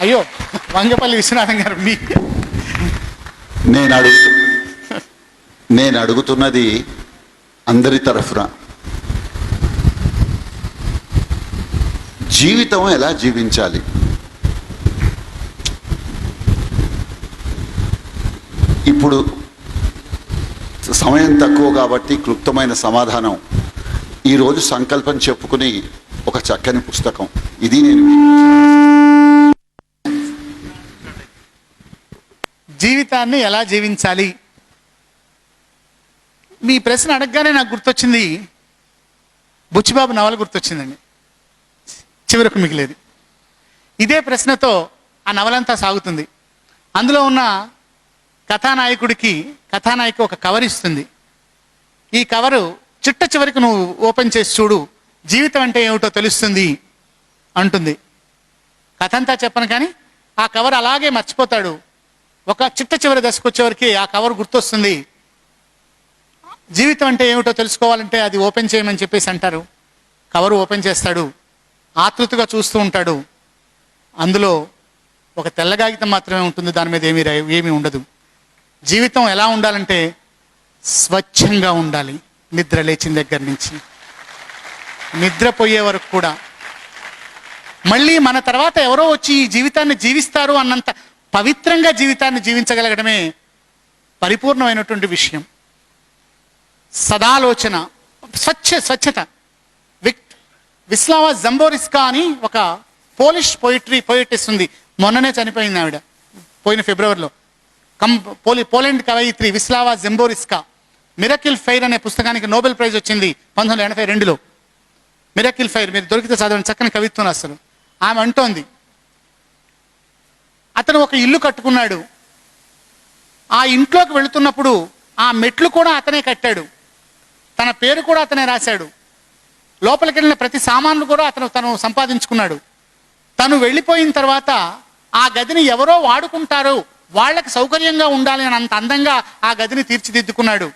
అయ్యో వంగపల్లి విశ్వనాథం గారు మీ నేను అడుగుతున్నది అందరి తరఫున జీవితం ఎలా జీవించాలి? ఇప్పుడు సమయం తక్కువ కాబట్టి క్లుప్తమైన సమాధానం. ఈరోజు సంకల్పం చెప్పుకుని ఒక చక్కని పుస్తకం ఇది. నేను జీవితాన్ని ఎలా జీవించాలి, మీ ప్రశ్న అడగగానే నాకు గుర్తొచ్చింది బుచ్చిబాబు నవల గుర్తొచ్చిందండి. చివరకు మిగిలేదు. ఇదే ప్రశ్నతో ఆ నవలంతా సాగుతుంది. అందులో ఉన్న కథానాయిక ఒక కవర్ ఇస్తుంది. ఈ కవరు చిట్ట చివరికి నువ్వు ఓపెన్ చేసి చూడు, జీవితం అంటే ఏమిటో తెలుస్తుంది అంటుంది. కథ అంతా చెప్పను కానీ ఆ కవర్ అలాగే మర్చిపోతాడు. ఒక చిట్ట చివరి దశకు వచ్చేవరకు ఆ కవర్ గుర్తొస్తుంది. జీవితం అంటే ఏమిటో తెలుసుకోవాలంటే అది ఓపెన్ చేయమని చెప్పేసి అంటారు. కవరు ఓపెన్ చేస్తాడు, ఆతృతగా చూస్తూ ఉంటాడు. అందులో ఒక తెల్ల కాగితం మాత్రమే ఉంటుంది, దాని మీద ఏమీ ఉండదు. జీవితం ఎలా ఉండాలంటే స్వచ్ఛంగా ఉండాలి. నిద్ర లేచిన దగ్గర నుంచి నిద్రపోయే వరకు కూడా. మళ్ళీ మన తర్వాత ఎవరో వచ్చి ఈ జీవితాన్ని జీవిస్తారు అన్నంత పవిత్రంగా జీవితాన్ని జీవించగలగడమే పరిపూర్ణమైనటువంటి విషయం. సదాలోచన, స్వచ్ఛత. విస్లావా జంబోరిస్కా అని ఒక పోలిష్ పోయిటెస్ ఉంది. మొన్ననే చనిపోయింది ఆవిడ, పోయిన ఫిబ్రవరిలో. పోలాండ్ కవయిత్రి విస్లావా జంబోరిస్కా. మిరకిల్ ఫైర్ అనే పుస్తకానికి నోబెల్ ప్రైజ్ వచ్చింది 1982లో. మిరకిల్ ఫైర్ మీరు దొరికితే చదవండి, చక్కని కవిత్వం అసలు. ఆమె అంటోంది, అతను ఒక ఇల్లు కట్టుకున్నాడు. ఆ ఇంట్లోకి వెళుతున్నప్పుడు ఆ మెట్లు కూడా అతనే కట్టాడు, తన పేరు కూడా అతనే రాశాడు. లోపలికి వెళ్ళిన ప్రతి సామాన్లు కూడా తను సంపాదించుకున్నాడు. తను వెళ్ళిపోయిన తర్వాత ఆ గదిని ఎవరో వాడుకుంటారు, వాళ్ళకి సౌకర్యంగా ఉండాలి అని అంత అందంగా ఆ గదిని తీర్చిదిద్దుకున్నాడు.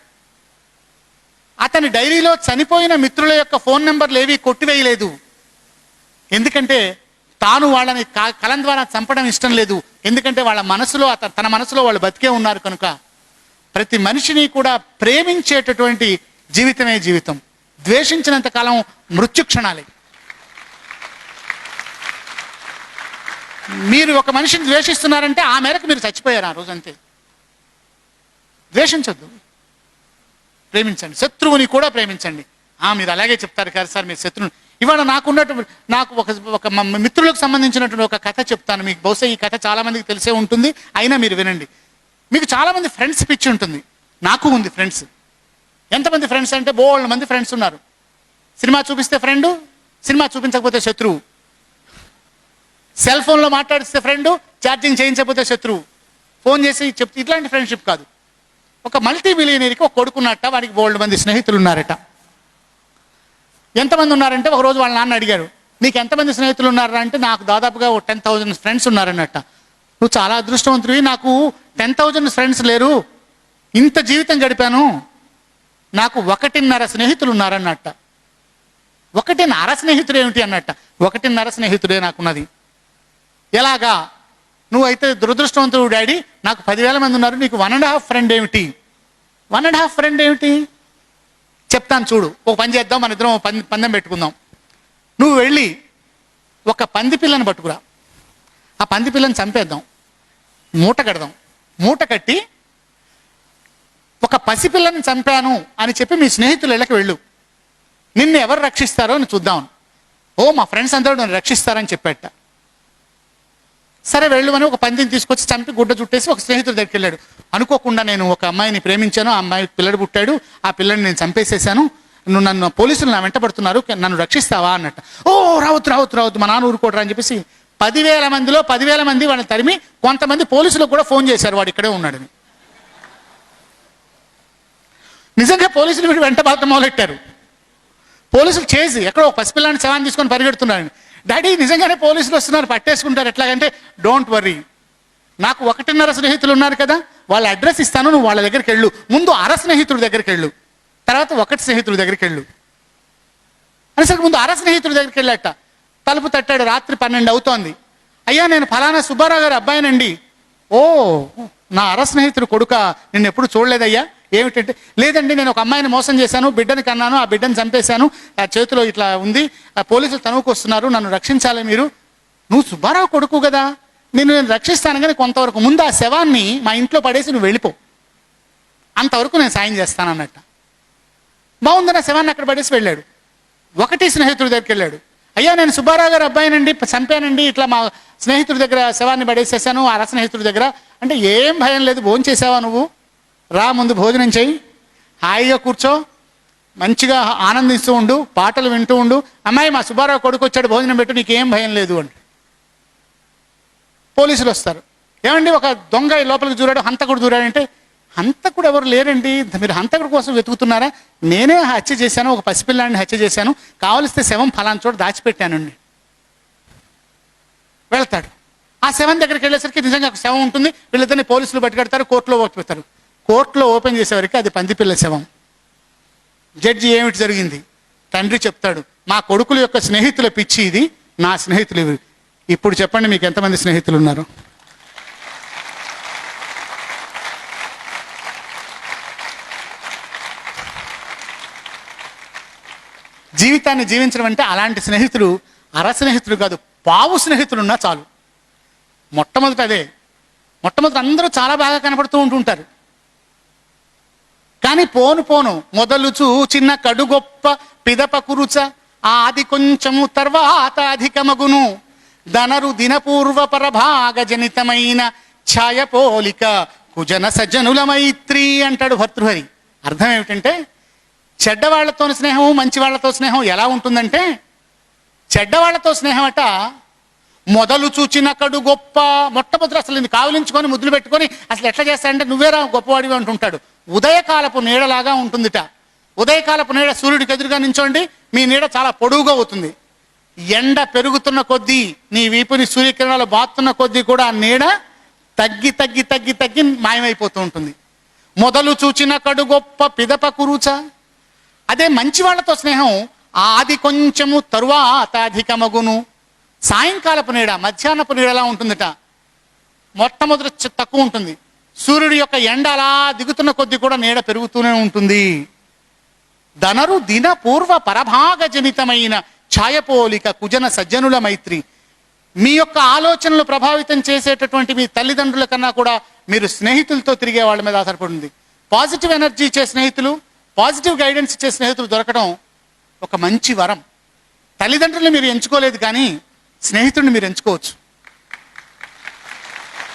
అతని డైరీలో చనిపోయిన మిత్రుల యొక్క ఫోన్ నెంబర్లు ఏవి కొట్టివేయలేదు. ఎందుకంటే తాను వాళ్ళని కలం ద్వారా చంపడం ఇష్టం లేదు. ఎందుకంటే వాళ్ళ మనసులో తన మనసులో వాళ్ళు బతికే ఉన్నారు కనుక. ప్రతి మనిషిని కూడా ప్రేమించేటటువంటి జీవితమే జీవితం. ద్వేషించినంత కాలం మృత్యు క్షణాలే. మీరు ఒక మనిషిని ద్వేషిస్తున్నారంటే ఆ మేరకు మీరు చచ్చిపోయారు ఆ రోజు, అంతే. ద్వేషించొద్దు, ప్రేమించండి. శత్రువుని కూడా ప్రేమించండి. మీరు అలాగే చెప్తారు కదా సార్ మీరు శత్రువుని. ఇవాళ నాకు ఒక మిత్రులకు సంబంధించినటువంటి ఒక కథ చెప్తాను మీకు. బహుశా ఈ కథ చాలా మందికి తెలిసే ఉంటుంది, అయినా మీరు వినండి. మీకు చాలా మంది ఫ్రెండ్స్ పిచ్చి ఉంటుంది. నాకు ఉంది ఫ్రెండ్స్. ఎంతమంది ఫ్రెండ్స్ అంటే బోల్డ్ మంది ఫ్రెండ్స్ ఉన్నారు. సినిమా చూపిస్తే ఫ్రెండు, సినిమా చూపించకపోతే శత్రువు. సెల్ ఫోన్లో మాట్లాడిస్తే ఫ్రెండు, ఛార్జింగ్ చేయించకపోతే శత్రువు. ఫోన్ చేసి చెప్తే ఇట్లాంటి ఫ్రెండ్షిప్ కాదు. ఒక మల్టీ మిలియనీర్కి ఒక కొడుకున్నట్ట, వాడికి బోల్డ్ మంది స్నేహితులు ఉన్నారట. ఎంతమంది ఉన్నారంటే ఒకరోజు వాళ్ళ నాన్న అడిగారు, నీకు ఎంతమంది స్నేహితులు ఉన్నారా అంటే, నాకు దాదాపుగా 10,000 ఫ్రెండ్స్ ఉన్నారన్నట్ట. నువ్వు చాలా అదృష్టవంతుడివి, నాకు 10,000 ఫ్రెండ్స్ లేరు, ఇంత జీవితం గడిపాను, నాకు 1.5 స్నేహితులు ఉన్నారన్నట్ట. 1.5 స్నేహితుడు ఏమిటి అన్నట్ట. 1.5 స్నేహితుడే నాకున్నది. ఎలాగా? నువ్వైతే దురదృష్టవంతుడు డాడీ, నాకు 10,000 మంది ఉన్నారు, నీకు 1.5 ఫ్రెండ్ ఏమిటి? 1.5 ఫ్రెండ్ ఏమిటి చెప్తాను చూడు. ఒక పని చేద్దాం, మన ఇద్దరం పందెం పెట్టుకుందాం. నువ్వు వెళ్ళి ఒక పంది పిల్లని పట్టుకురా, ఆ పంది పిల్లని చంపేద్దాం, మూట కడదాం. మూట కట్టి ఒక పసిపిల్లని చంపాను అని చెప్పి మీ స్నేహితులు ఇళ్ళకి వెళ్ళు, నిన్ను ఎవరు రక్షిస్తారో అని చూద్దాం. మా ఫ్రెండ్స్ అందరూ నన్ను రక్షిస్తారని చెప్పేట. సరే వెళ్ళు అని ఒక పందిని తీసుకొచ్చి చంపి గుడ్డ చుట్టేసి ఒక స్నేహితుడి దగ్గరికి వెళ్ళాడు. అనుకోకుండా నేను ఒక అమ్మాయిని ప్రేమించాను, ఆ అమ్మాయి పిల్లడు పుట్టాడు, ఆ పిల్లని నేను చంపేసేసాను, నన్ను పోలీసులు నా వెంట పడుతున్నారు, నన్ను రక్షిస్తావా అన్నట్టు. రావద్దు మా నాన్న ఊరుకోడరా అని చెప్పేసి 10,000 మందిలో 10,000 మంది వాళ్ళని తరిమి కొంతమంది పోలీసులకు కూడా ఫోన్ చేశారు వాడు ఇక్కడే ఉన్నాడని. నిజంగా పోలీసులు వీడు వెంట బాధ మొదలెట్టారు. పోలీసులు చేసి ఎక్కడో ఒక పసిపిల్లాన్ని శవాన్ని తీసుకొని పరిగెడుతున్నారని. డాడీ నిజంగానే పోలీసులు వస్తున్నారు, పట్టేసుకుంటారు, ఎట్లాగంటే డోంట్ వర్రీ, నాకు 1.5 స్నేహితులు ఉన్నారు కదా, వాళ్ళ అడ్రస్ ఇస్తాను, నువ్వు వాళ్ళ దగ్గరికి వెళ్ళు. ముందు 1/2 స్నేహితుడి దగ్గరికి వెళ్ళు, తర్వాత 1 స్నేహితుడి దగ్గరికి వెళ్ళు అనేసరికి ముందు 1/2 స్నేహితుడి దగ్గరికి వెళ్ళాట. తలుపు తట్టాడు. రాత్రి 12 అవుతోంది. అయ్యా నేను ఫలానా సుబ్బారావు గారి అబ్బాయినండి. ఓ, నా అర స్నేహితుడు కొడుక, నిన్ను ఎప్పుడు చూడలేదయ్యా. ఏమిటంటే, లేదండి నేను ఒక అమ్మాయిని మోసం చేశాను, బిడ్డని కన్నాను, ఆ బిడ్డని చంపేశాను, ఆ చేతిలో ఇట్లా ఉంది, ఆ పోలీసులు తనువుకు వస్తున్నారు, నన్ను రక్షించాలి మీరు. నువ్వు సుబ్బారావు కొడుకు కదా, నేను రక్షిస్తాను, కానీ కొంతవరకు ముందు ఆ శవాన్ని మా ఇంట్లో పడేసి నువ్వు వెళ్ళిపో, అంతవరకు నేను సాయం చేస్తాను అన్నట్ట. బాగుందని ఆ శవాన్ని అక్కడ పడేసి వెళ్ళాడు. ఒకటి స్నేహితుడి దగ్గరికి వెళ్ళాడు. అయ్యా నేను సుబ్బారావు గారి అబ్బాయినండి, చంపానండి, ఇట్లా మా స్నేహితుడి దగ్గర శవాన్ని పడేసేసాను, అర స్నేహితుడి దగ్గర. అంటే ఏం భయం లేదు, భోజనం చేసావా నువ్వు, రా ముందు భోజనం చేయి, హాయిగా కూర్చో, మంచిగా ఆనందిస్తూ ఉండు, పాటలు వింటూ ఉండు, అమ్మాయి మా సుబ్బారావు కొడుకు వచ్చాడు భోజనం పెట్టు, నీకేం భయం లేదు అంటే. పోలీసులు వస్తారు. ఏమండి ఒక దొంగ లోపలికి దూరాడు, హంతకుడు దూరాడంటే, హంతకుడు ఎవరు లేరండి, మీరు హంతకుడు కోసం వెతుకుతున్నారా, నేనే హత్య చేశాను, ఒక పసిపిల్లాడిని హత్య చేశాను, కావలిస్తే శవం ఫలానా చోట దాచిపెట్టానండి. వెళ్తాడు. ఆ శవం దగ్గరికి వెళ్ళేసరికి నిజంగా ఒక శవం ఉంటుంది. వీళ్ళిద్దరిని పోలీసులు పట్టుకెడతారు, కోర్టులో పెడతారు. కోర్టులో ఓపెన్ చేసేవరకు అది పందిపిల్ల శవం. జడ్జి ఏమిటి జరిగింది, తండ్రి చెప్తాడు, మా కొడుకుల యొక్క స్నేహితుల పిచ్చి ఇది, నా స్నేహితులు ఇవి. ఇప్పుడు చెప్పండి మీకు ఎంతమంది స్నేహితులు ఉన్నారు? జీవితాన్ని జీవించడం అంటే అలాంటి స్నేహితులు అర స్నేహితులు కాదు, పావు స్నేహితులు ఉన్నా చాలు. మొట్టమొదటి అదే. మొట్టమొదటి అందరూ చాలా బాగా కనపడుతూ ఉంటుంటారు, కానీ పోను పోను మొదలు చూచిన కడు గొప్ప పిదప కురుచ ఆది కొంచెము తర్వాత అధికమగును ధనరు దినపూర్వ పరభాగ జనితమైన ఛాయపోలిక కుజన సజ్జనుల మైత్రి అంటాడు భర్తృహరి. అర్థం ఏమిటంటే, చెడ్డవాళ్లతో స్నేహం మంచి వాళ్ళతో స్నేహం ఎలా ఉంటుందంటే, చెడ్డవాళ్లతో స్నేహం అట మొదలు చూచిన కడు గొప్ప, మొట్టమొదటి అసలు ఇది కావలించుకొని ముద్దులు పెట్టుకొని అసలు ఎట్లా చేస్తాడంటే నువ్వేరా గొప్పవాడివి అంటుంటాడు. ఉదయకాలపు నీడలాగా ఉంటుందిట. ఉదయకాలపు నీడ సూర్యుడికి ఎదురుగా నించోండి, మీ నీడ చాలా పొడువుగా అవుతుంది. ఎండ పెరుగుతున్న కొద్దీ, నీ వీపుని సూర్యకిరణాలు బాతున్న కొద్దీ కూడా ఆ నీడ తగ్గి తగ్గి తగ్గి తగ్గి మాయమైపోతూ ఉంటుంది. మొదలు చూచిన కడు గొప్ప పిదప కురుచ. అదే మంచి వాళ్ళతో స్నేహం ఆది కొంచెము తరువాత అధికమగును. సాయంకాలపు నీడ మధ్యాహ్నపు నీడలా ఉంటుందిట. మొట్టమొదటి తక్కువ ఉంటుంది, సూర్యుడి యొక్క ఎండ అలా దిగుతున్న కొద్దీ కూడా నీడ పెరుగుతూనే ఉంటుంది. ధనరు దిన పూర్వ పరభాగ జనితమైన ఛాయపోలిక కుజన సజ్జనుల మైత్రి. మీ యొక్క ఆలోచనలు ప్రభావితం చేసేటటువంటి మీ తల్లిదండ్రుల కన్నా కూడా మీరు స్నేహితులతో తిరిగే వాళ్ళ మీద ఆధారపడింది. పాజిటివ్ ఎనర్జీ ఇచ్చే స్నేహితులు, పాజిటివ్ గైడెన్స్ ఇచ్చే స్నేహితులు దొరకడం ఒక మంచి వరం. తల్లిదండ్రులను మీరు ఎంచుకోలేదు, కానీ స్నేహితుడిని మీరు ఎంచుకోవచ్చు.